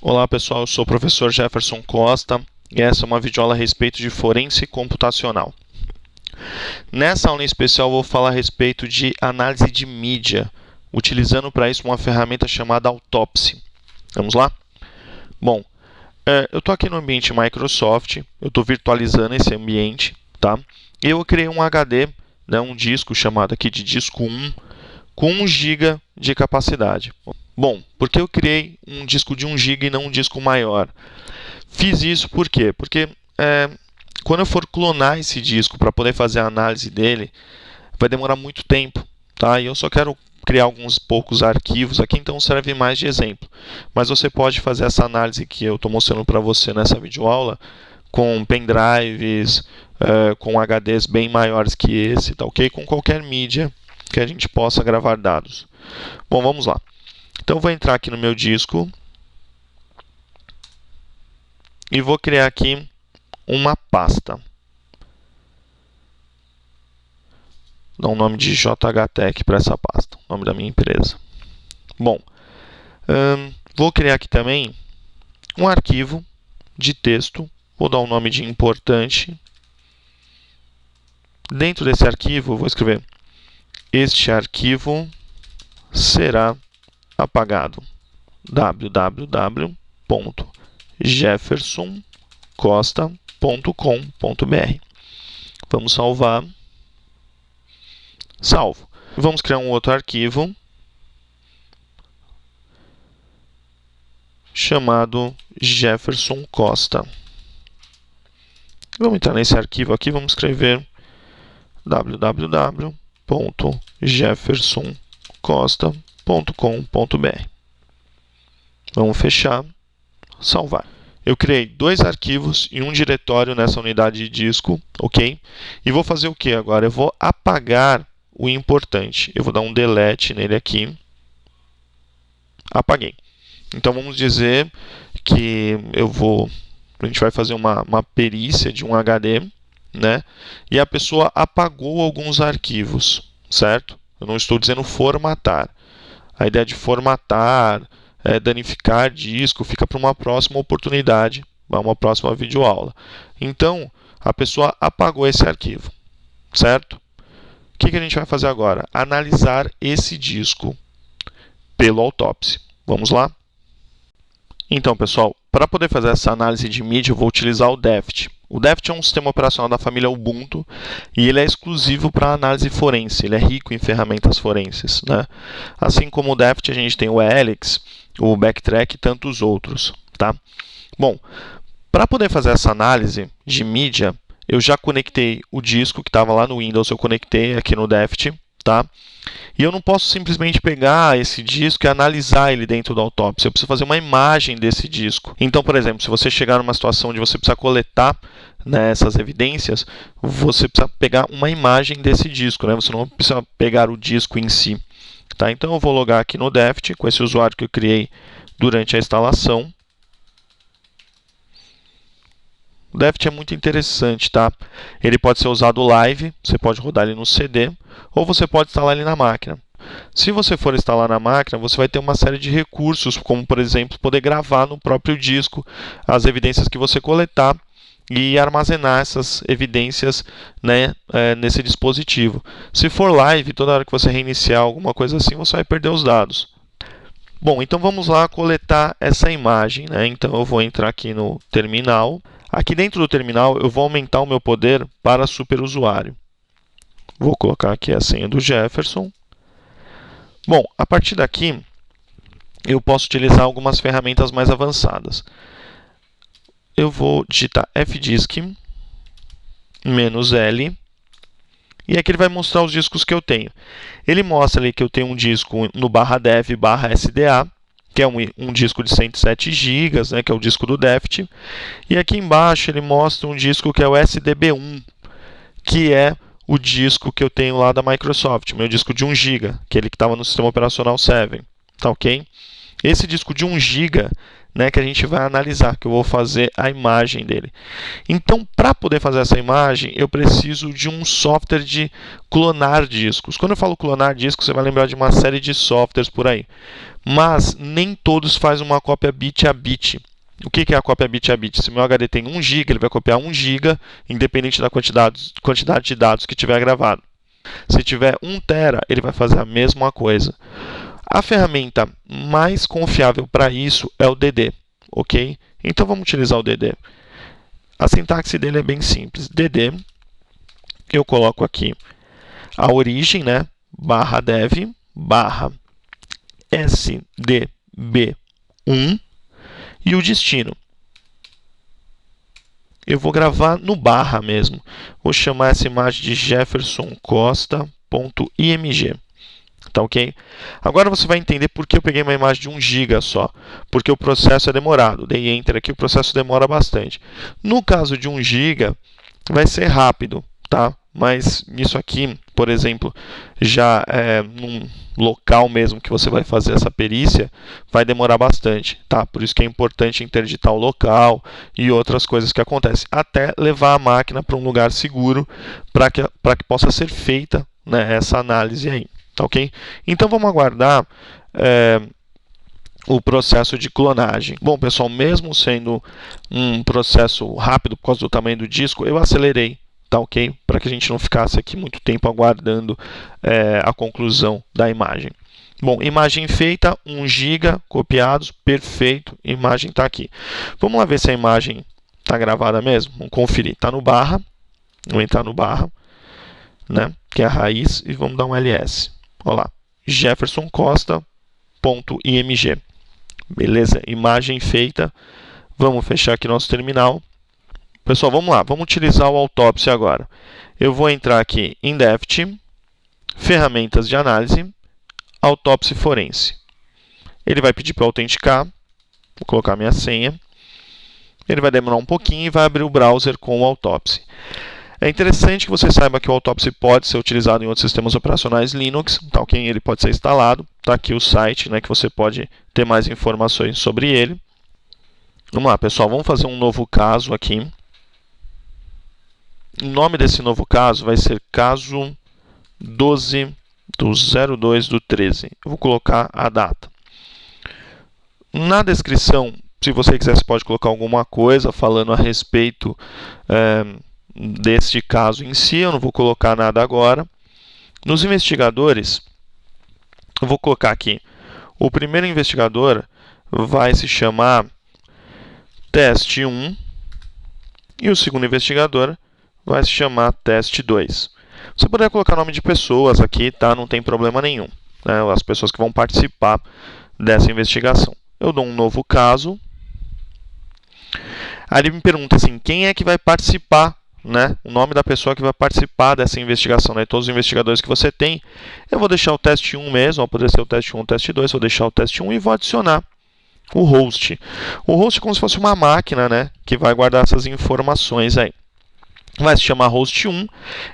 Olá pessoal, eu sou o professor Jefferson Costa e essa é uma videoaula a respeito de forense computacional. Nessa aula em especial eu vou falar a respeito de análise de mídia, utilizando para isso uma ferramenta chamada Autopsy. Vamos lá? Bom, eu estou aqui no ambiente Microsoft, eu estou virtualizando esse ambiente, tá? E eu criei um HD, né, um disco chamado aqui de disco 1, com 1 GB de capacidade. Bom, por que eu criei um disco de 1 GB e não um disco maior? Fiz isso por quê? Porque quando eu for clonar esse disco para poder fazer a análise dele, vai demorar muito tempo, tá? E eu só quero criar alguns poucos arquivos aqui, então serve mais de exemplo. Mas você pode fazer essa análise que eu estou mostrando para você nessa videoaula com pendrives, com HDs bem maiores que esse, tá ok? Com qualquer mídia que a gente possa gravar dados. Bom, vamos lá. Então, eu vou entrar aqui no meu disco e vou criar aqui uma pasta. Dá um nome de JHTech para essa pasta, o nome da minha empresa. Bom, vou criar aqui também um arquivo de texto, vou dar um nome de importante. Dentro desse arquivo, eu vou escrever: este arquivo será apagado. www.jeffersoncosta.com.br. Vamos salvar. Salvo. Vamos criar um outro arquivo chamado Jefferson Costa. Vamos entrar nesse arquivo aqui, vamos escrever www.jeffersoncosta.com.br. Vamos fechar, salvar. Eu criei 2 arquivos e um diretório nessa unidade de disco, ok? E vou fazer o que agora? Eu vou apagar o importante. Eu vou dar um delete nele aqui. Apaguei. Então vamos dizer que a gente vai fazer uma perícia de um HD, né? E a pessoa apagou alguns arquivos, certo? Eu não estou dizendo formatar. A ideia de formatar, danificar disco, fica para uma próxima oportunidade, uma próxima videoaula. Então, a pessoa apagou esse arquivo, certo? O que a gente vai fazer agora? Analisar esse disco pelo Autopsy. Vamos lá? Então, pessoal, para poder fazer essa análise de mídia, eu vou utilizar o DEFT. O DEFT é um sistema operacional da família Ubuntu e ele é exclusivo para análise forense. Ele é rico em ferramentas forenses, né? Assim como o DEFT, a gente tem o Helix, o Backtrack e tantos outros, tá? Bom, para poder fazer essa análise de mídia, eu já conectei o disco que estava lá no Windows, eu conectei aqui no DEFT, tá? E eu não posso simplesmente pegar esse disco e analisar ele dentro do Autopsy. Eu preciso fazer uma imagem desse disco. Então, por exemplo, se você chegar numa situação onde você precisa coletar, né, essas evidências, você precisa pegar uma imagem desse disco, né? Você não precisa pegar o disco em si. Tá? Então, eu vou logar aqui no DEFT com esse usuário que eu criei durante a instalação. O DEFT é muito interessante, tá? Ele pode ser usado live, você pode rodar ele no CD, ou você pode instalar ele na máquina. Se você for instalar na máquina, você vai ter uma série de recursos, como, por exemplo, poder gravar no próprio disco as evidências que você coletar e armazenar essas evidências, né, nesse dispositivo. Se for live, toda hora que você reiniciar alguma coisa assim, você vai perder os dados. Bom, então vamos lá coletar essa imagem, né? Então eu vou entrar aqui no terminal. Aqui dentro do terminal, eu vou aumentar o meu poder para superusuário. Vou colocar aqui a senha do Jefferson. Bom, a partir daqui, eu posso utilizar algumas ferramentas mais avançadas. Eu vou digitar fdisk -L e aqui ele vai mostrar os discos que eu tenho. Ele mostra ali que eu tenho um disco no /dev/sda, que é um disco de 107 GB, né, que é o disco do DEFT. E aqui embaixo ele mostra um disco que é o SDB1, que é o disco que eu tenho lá da Microsoft, meu disco de 1 GB, aquele que estava no sistema operacional 7, tá ok? esse disco de 1 GB, né, que a gente vai analisar, que eu vou fazer a imagem dele. Então, para poder fazer essa imagem, eu preciso de um software de clonar discos. Quando eu falo clonar discos, você vai lembrar de uma série de softwares por aí. Mas nem todos fazem uma cópia bit a bit. O que é a cópia bit a bit? Se meu HD tem 1 GB, ele vai copiar 1 GB, independente da quantidade de dados que tiver gravado. Se tiver 1 TB, ele vai fazer a mesma coisa. A ferramenta mais confiável para isso é o DD, ok? Então vamos utilizar o DD. A sintaxe dele é bem simples. DD, eu coloco aqui a origem, né? /dev, /sdb1 e o destino. Eu vou gravar no barra mesmo. Vou chamar essa imagem de jeffersoncosta.img. Tá ok? Agora você vai entender por que eu peguei uma imagem de 1 GB só. Porque o processo é demorado. Dei Enter aqui, o processo demora bastante. No caso de 1 GB, vai ser rápido, tá? Mas isso aqui, por exemplo, já num local mesmo que você vai fazer essa perícia, vai demorar bastante, tá? Por isso que é importante interditar o local e outras coisas que acontecem, até levar a máquina para um lugar seguro para que possa ser feita, né, essa análise aí, tá ok? Então vamos aguardar o processo de clonagem. Bom, pessoal, mesmo sendo um processo rápido por causa do tamanho do disco, eu acelerei, tá ok? Para que a gente não ficasse aqui muito tempo aguardando a conclusão da imagem. Bom, imagem feita, 1 GB copiados, perfeito, imagem está aqui. Vamos lá ver se a imagem está gravada mesmo? Vamos conferir. Está no barra, vamos entrar no barra, né? Que é a raiz, e vamos dar um ls. Olha lá, jeffersoncosta.img. Beleza, imagem feita. Vamos fechar aqui nosso terminal. Pessoal, vamos lá, vamos utilizar o Autopsy agora. Eu vou entrar aqui em Deft, ferramentas de análise, Autopsy forense. Ele vai pedir para autenticar, vou colocar minha senha. Ele vai demorar um pouquinho e vai abrir o browser com o Autopsy. É interessante que você saiba que o Autopsy pode ser utilizado em outros sistemas operacionais Linux, tá ok? Ele pode ser instalado. Está aqui o site, né, que você pode ter mais informações sobre ele. Vamos lá, pessoal, vamos fazer um novo caso aqui. O nome desse novo caso vai ser caso 12 do 02 do 13. Eu vou colocar a data. Na descrição, se você quiser, você pode colocar alguma coisa falando a respeito deste caso em si. Eu não vou colocar nada agora. Nos investigadores, eu vou colocar aqui. O primeiro investigador vai se chamar teste 1 e o segundo investigador vai se chamar teste 2. Você poderia colocar nome de pessoas aqui, tá? Não tem problema nenhum, né? As pessoas que vão participar dessa investigação. Eu dou um novo caso. Aí ele me pergunta assim, quem é que vai participar, né? O nome da pessoa que vai participar dessa investigação, né? Todos os investigadores que você tem. Eu vou deixar o teste 1 mesmo, vai poder ser o teste 1 ou o teste 2. Vou deixar o teste 1 e vou adicionar o host. O host é como se fosse uma máquina, né, que vai guardar essas informações aí. Vai se chamar host 1.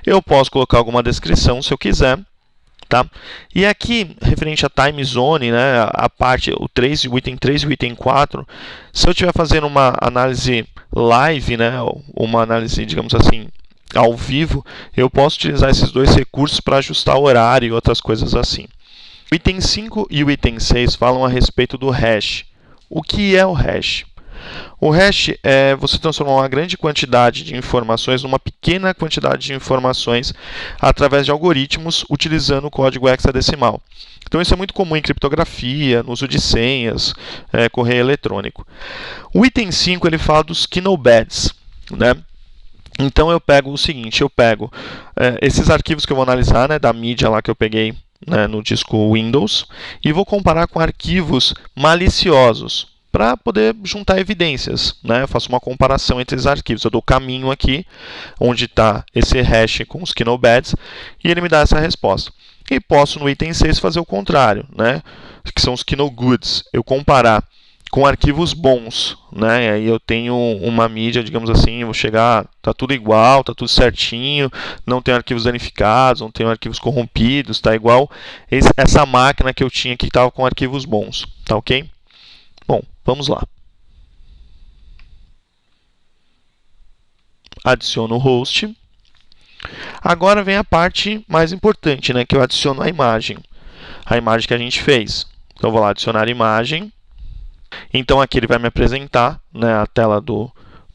Eu posso colocar alguma descrição se eu quiser. Tá? E aqui, referente a time zone, né, a parte, o item 3 e o item 4, se eu estiver fazendo uma análise live, né, uma análise, digamos assim, ao vivo, eu posso utilizar esses dois recursos para ajustar o horário e outras coisas assim. O item 5 e o item 6 falam a respeito do hash. O que é o hash? O hash é você transformar uma grande quantidade de informações numa pequena quantidade de informações através de algoritmos utilizando o código hexadecimal. Então isso é muito comum em criptografia, no uso de senhas, correio eletrônico. O item 5 ele fala dos Knowbeds, né? Então eu pego o seguinte, eu pego esses arquivos que eu vou analisar, né, da mídia lá que eu peguei, né, no disco Windows, e vou comparar com arquivos maliciosos, para poder juntar evidências, né? Eu faço uma comparação entre os arquivos. Eu dou o caminho aqui, onde está esse hash com os Knowbeds, e ele me dá essa resposta. E posso, no item 6, fazer o contrário, né? Que são os Knowgoods. Eu comparar com arquivos bons, né? E aí eu tenho uma mídia, digamos assim, eu vou chegar, tá tudo igual, tá tudo certinho, não tem arquivos danificados, não tem arquivos corrompidos, tá igual essa máquina que eu tinha que estava com arquivos bons, tá ok? Vamos lá. Adiciono o host. Agora vem a parte mais importante, né, que eu adiciono a imagem que a gente fez. Então, eu vou lá adicionar imagem. Então, aqui ele vai me apresentar, né, a tela do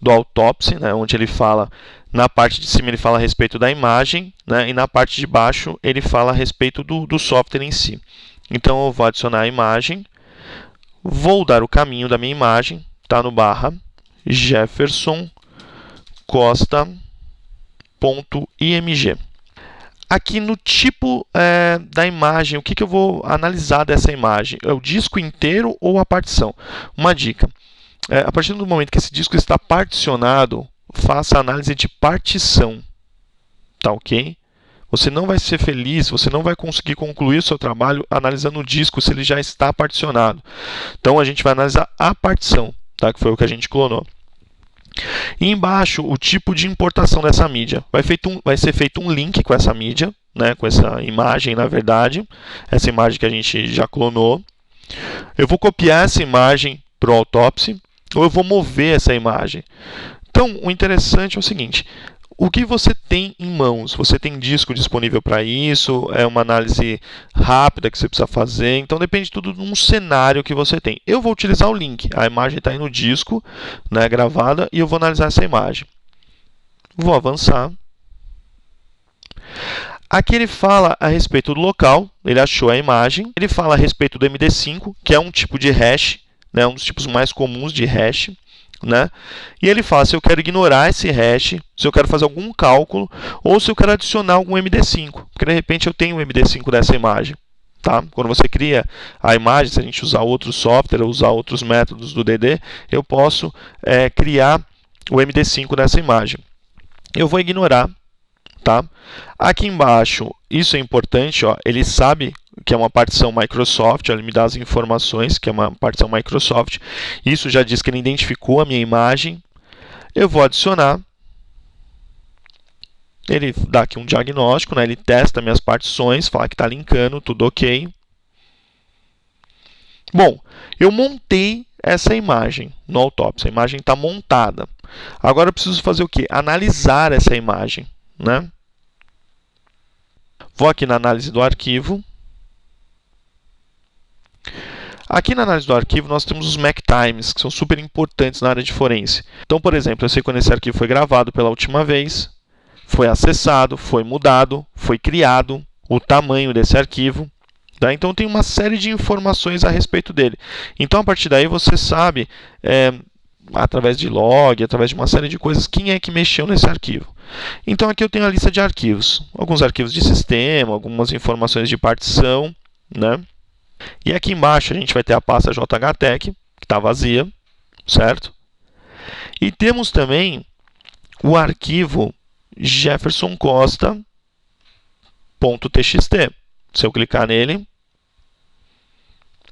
Autopsy, né, onde ele fala, na parte de cima ele fala a respeito da imagem, né, e na parte de baixo ele fala a respeito do software em si. Então, eu vou adicionar a imagem, vou dar o caminho da minha imagem, está no barra Jefferson Costa.img. Aqui no tipo da imagem, o que eu vou analisar dessa imagem? É o disco inteiro ou a partição? Uma dica, a partir do momento que esse disco está particionado, faça a análise de partição, tá ok? Você não vai ser feliz, você não vai conseguir concluir o seu trabalho analisando o disco se ele já está particionado. Então, a gente vai analisar a partição, tá? Que foi o que a gente clonou. E embaixo, o tipo de importação dessa mídia. Vai ser feito um link com essa mídia, né, com essa imagem, na verdade. Essa imagem que a gente já clonou. Eu vou copiar essa imagem para o Autopsy, ou eu vou mover essa imagem. Então, o interessante é o seguinte. O que você tem em mãos? Você tem disco disponível para isso? É uma análise rápida que você precisa fazer? Então, depende tudo de um cenário que você tem. Eu vou utilizar o link. A imagem está aí no disco, né, gravada, e eu vou analisar essa imagem. Vou avançar. Aqui ele fala a respeito do local, ele achou a imagem. Ele fala a respeito do MD5, que é um tipo de hash, né, um dos tipos mais comuns de hash. Né? E ele fala se eu quero ignorar esse hash, se eu quero fazer algum cálculo, ou se eu quero adicionar algum MD5, porque de repente eu tenho um MD5 dessa imagem. Tá? Quando você cria a imagem, se a gente usar outro software ou usar outros métodos do DD, eu posso criar o MD5 dessa imagem. Eu vou ignorar. Tá? Aqui embaixo, isso é importante, ó, ele sabe que é uma partição Microsoft, ele me dá as informações que é uma partição Microsoft. Isso já diz que ele identificou a minha imagem. Eu vou adicionar. Ele dá aqui um diagnóstico, né? Ele testa minhas partições, fala que está linkando, tudo ok. Bom, eu montei essa imagem no Autopsy. A imagem está montada. Agora eu preciso fazer o quê? Analisar essa imagem, né? Vou aqui na análise do arquivo. Aqui na análise do arquivo, nós temos os MAC times, que são super importantes na área de forense. Então, por exemplo, eu sei quando esse arquivo foi gravado pela última vez, foi acessado, foi mudado, foi criado, o tamanho desse arquivo. Tá? Então, tem uma série de informações a respeito dele. Então, a partir daí, você sabe, através de log, através de uma série de coisas, quem é que mexeu nesse arquivo. Então, aqui eu tenho a lista de arquivos. Alguns arquivos de sistema, algumas informações de partição, né? E aqui embaixo a gente vai ter a pasta JHTech, que está vazia, certo? E temos também o arquivo jeffersoncosta.txt. Se eu clicar nele,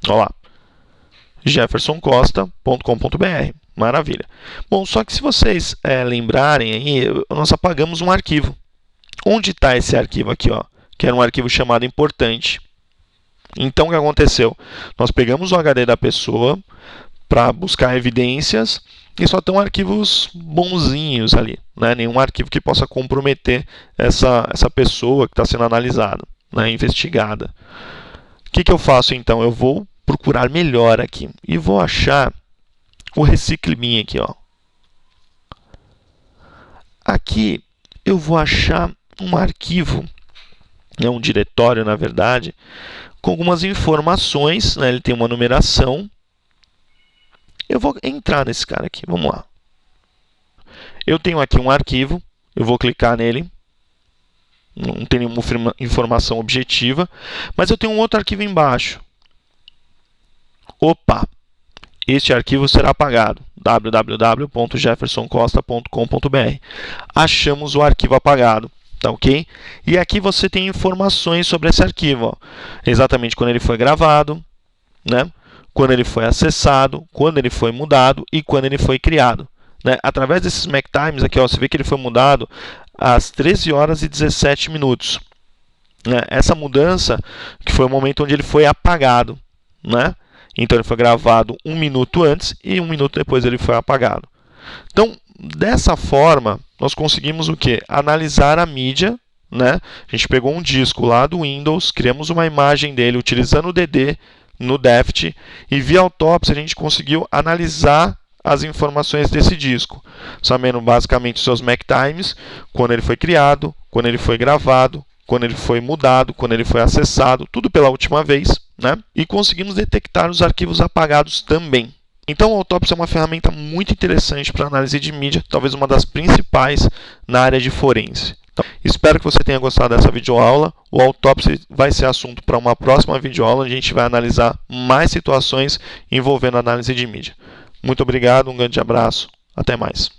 olha lá, jeffersoncosta.com.br. Maravilha. Bom, só que se vocês lembrarem aí, nós apagamos um arquivo. Onde está esse arquivo aqui, ó? Que era um arquivo chamado importante. Então, o que aconteceu? Nós pegamos o HD da pessoa para buscar evidências e só estão arquivos bonzinhos ali, né? Nenhum arquivo que possa comprometer essa pessoa que está sendo analisada, né? Investigada. O que eu faço então? Eu vou procurar melhor aqui e vou achar o Recycle.me aqui, ó. Aqui eu vou achar um arquivo, um diretório, na verdade, com algumas informações, né? Ele tem uma numeração. Eu vou entrar nesse cara aqui, vamos lá. Eu tenho aqui um arquivo, eu vou clicar nele. Não tem nenhuma informação objetiva, mas eu tenho um outro arquivo embaixo. Opa! Este arquivo será apagado, www.jeffersoncosta.com.br. Achamos o arquivo apagado. Tá ok? E aqui você tem informações sobre esse arquivo. Ó. Exatamente quando ele foi gravado, né? Quando ele foi acessado, quando ele foi mudado e quando ele foi criado. Né? Através desses MAC times, aqui, ó, você vê que ele foi mudado às 13 horas e 17 minutos. Né? Essa mudança que foi o momento onde ele foi apagado. Né? Então ele foi gravado 1 minuto antes e 1 minuto depois ele foi apagado. Então, dessa forma, nós conseguimos o quê? Analisar a mídia, né? A gente pegou um disco lá do Windows, criamos uma imagem dele utilizando o DD no Deft e via autópsia a gente conseguiu analisar as informações desse disco, sabendo basicamente os seus MAC times, quando ele foi criado, quando ele foi gravado, quando ele foi mudado, quando ele foi acessado, tudo pela última vez, né? E conseguimos detectar os arquivos apagados também. Então, a autópsia é uma ferramenta muito interessante para análise de mídia, talvez uma das principais na área de forense. Então, espero que você tenha gostado dessa videoaula. O autópsia vai ser assunto para uma próxima videoaula, onde a gente vai analisar mais situações envolvendo análise de mídia. Muito obrigado, um grande abraço, até mais.